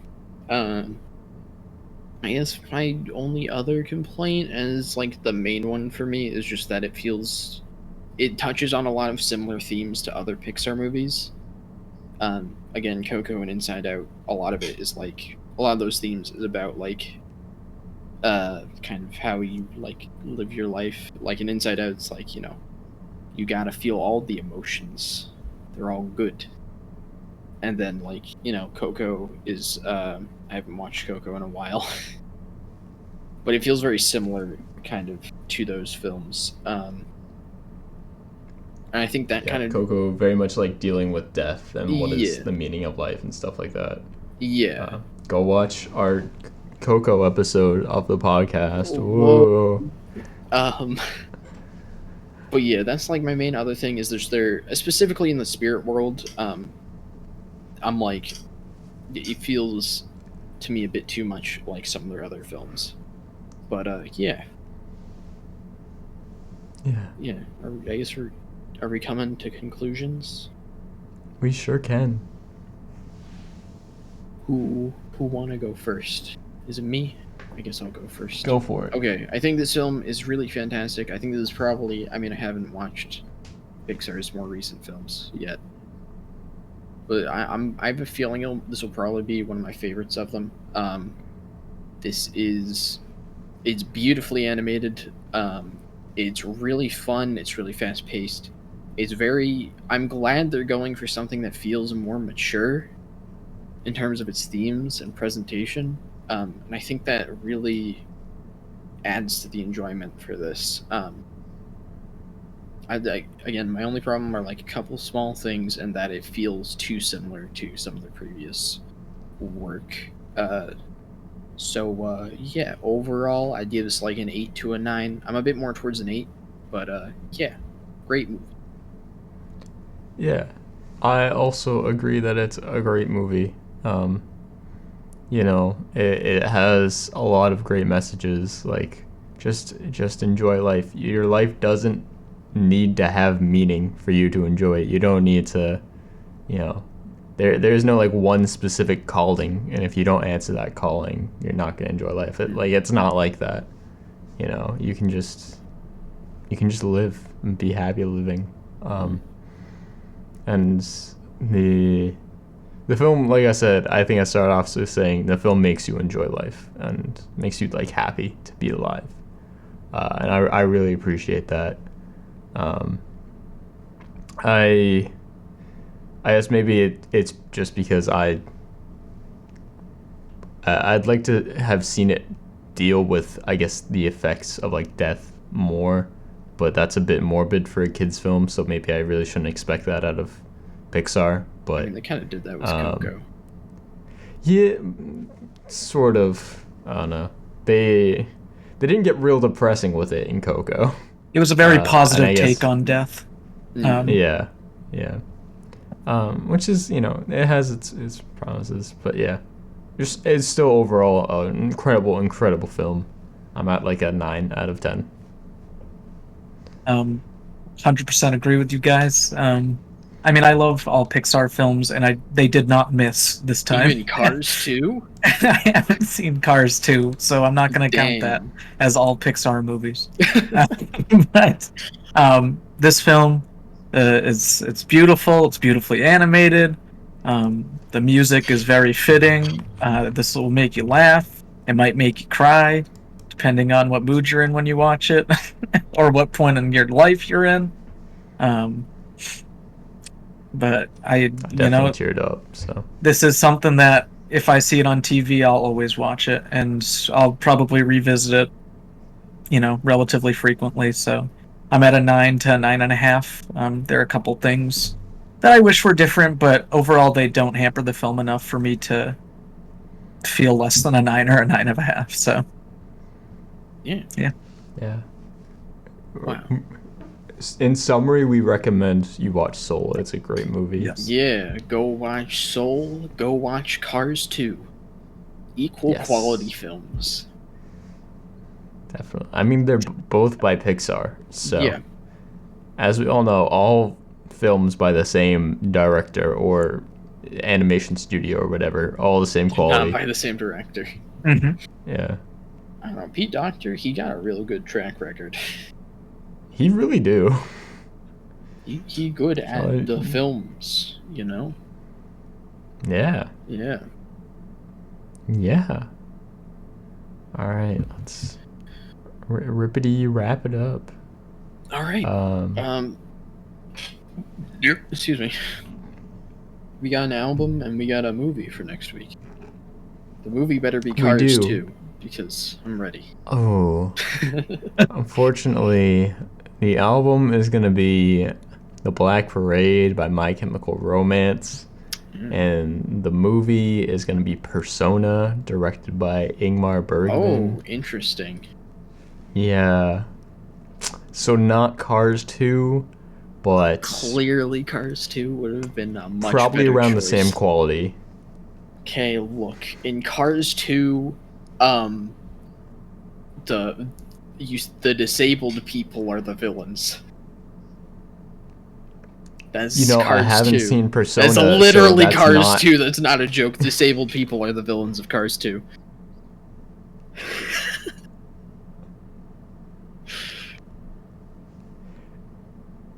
I guess my only other complaint, and it's like the main one for me, is just that it touches on a lot of similar themes to other Pixar movies. Again, Coco and Inside Out, a lot of it is like a lot of those themes is about like kind of how you like live your life. Like in Inside Out, it's like, you gotta feel all the emotions. They're all good. And then like, Coco is I haven't watched Coco in a while. But it feels very similar kind of to those films. And I think that kind of Coco very much like dealing with death and what is Yeah. the meaning of life and stuff like that. Yeah. Go watch our Coco episode of the podcast. Whoa. Whoa. But yeah, that's like my main other thing is specifically in the spirit world, I'm like, it feels to me a bit too much like some of their other films. But yeah. Yeah. I guess are we coming to conclusions? We sure can. Who want to go first? Is it me? I guess I'll go first. Go for it. Okay, I think this film is really fantastic. I think this is probably, I haven't watched Pixar's more recent films yet, but I have a feeling this will probably be one of my favorites of them. It's beautifully animated. It's really fun. It's really fast paced. I'm glad they're going for something that feels more mature in terms of its themes and presentation. And I think that really adds to the enjoyment for this. Again, my only problem are like a couple small things, and that it feels too similar to some of the previous work. Yeah, overall, I'd give this like an 8 to a 9. I'm a bit more towards an 8, but yeah, great movie. Yeah, I also agree that it's a great movie. It has a lot of great messages, like just enjoy life. Your life doesn't need to have meaning for you to enjoy it. You don't need to, there's no like one specific calling, and if you don't answer that calling, you're not gonna enjoy life. It's not like that. You can just live and be happy living. And the film, like I said, I think I started off with saying the film makes you enjoy life and makes you like happy to be alive, and I really appreciate that. I guess maybe it's just because I'd like to have seen it deal with, I guess, the effects of like death more, but that's a bit morbid for a kids film, so maybe I really shouldn't expect that out of Pixar. But they kind of did that with Coco. Yeah, sort of. I don't know. They didn't get real depressing with it in Coco. It was a very positive take on death. Yeah. Which is, it has its promises, but yeah, it's still overall an incredible film. I'm at like a 9 out of 10. 100% agree with you guys. I love all Pixar films, and they did not miss this time. Even Cars 2? I haven't seen Cars 2, so I'm not going to count that as all Pixar movies. But this film, it's beautiful. It's beautifully animated. The music is very fitting. This will make you laugh. It might make you cry, depending on what mood you're in when you watch it, or what point in your life you're in. But I definitely teared up. So this is something that if I see it on TV, I'll always watch it, and I'll probably revisit it, relatively frequently. So I'm at a 9 to 9.5. There are a couple things that I wish were different, but overall they don't hamper the film enough for me to feel less than a 9 or a 9.5. So yeah. Wow. In summary, we recommend you watch Soul. It's a great movie. Yes. Yeah, go watch Soul. Go watch Cars 2. Equal quality films. Definitely. They're both by Pixar. So, yeah. As we all know, all films by the same director or animation studio or whatever, all the same quality. Not by the same director. Mm-hmm. Yeah. I don't know. Pete Docter, he got a real good track record. He really do. He good at the films, you know? Yeah. Yeah. Yeah. All right, let's rippity wrap it up. All right. Excuse me. We got an album and we got a movie for next week. The movie better be Cars 2, because I'm ready. Oh. Unfortunately, the album is going to be The Black Parade by My Chemical Romance. And the movie is going to be Persona, directed by Ingmar Bergman. Oh, interesting. Yeah. So not Cars 2, but... Clearly Cars 2 would have been a much probably better around choice. the same quality. Okay, look. In Cars 2, the disabled people are the villains. That's Cars I haven't 2. seen Persona. That's literally so that's Cars 2. That's not a joke. Disabled people are the villains of Cars 2.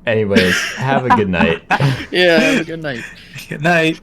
Anyways, have a good night. Yeah, have a good night. Good night.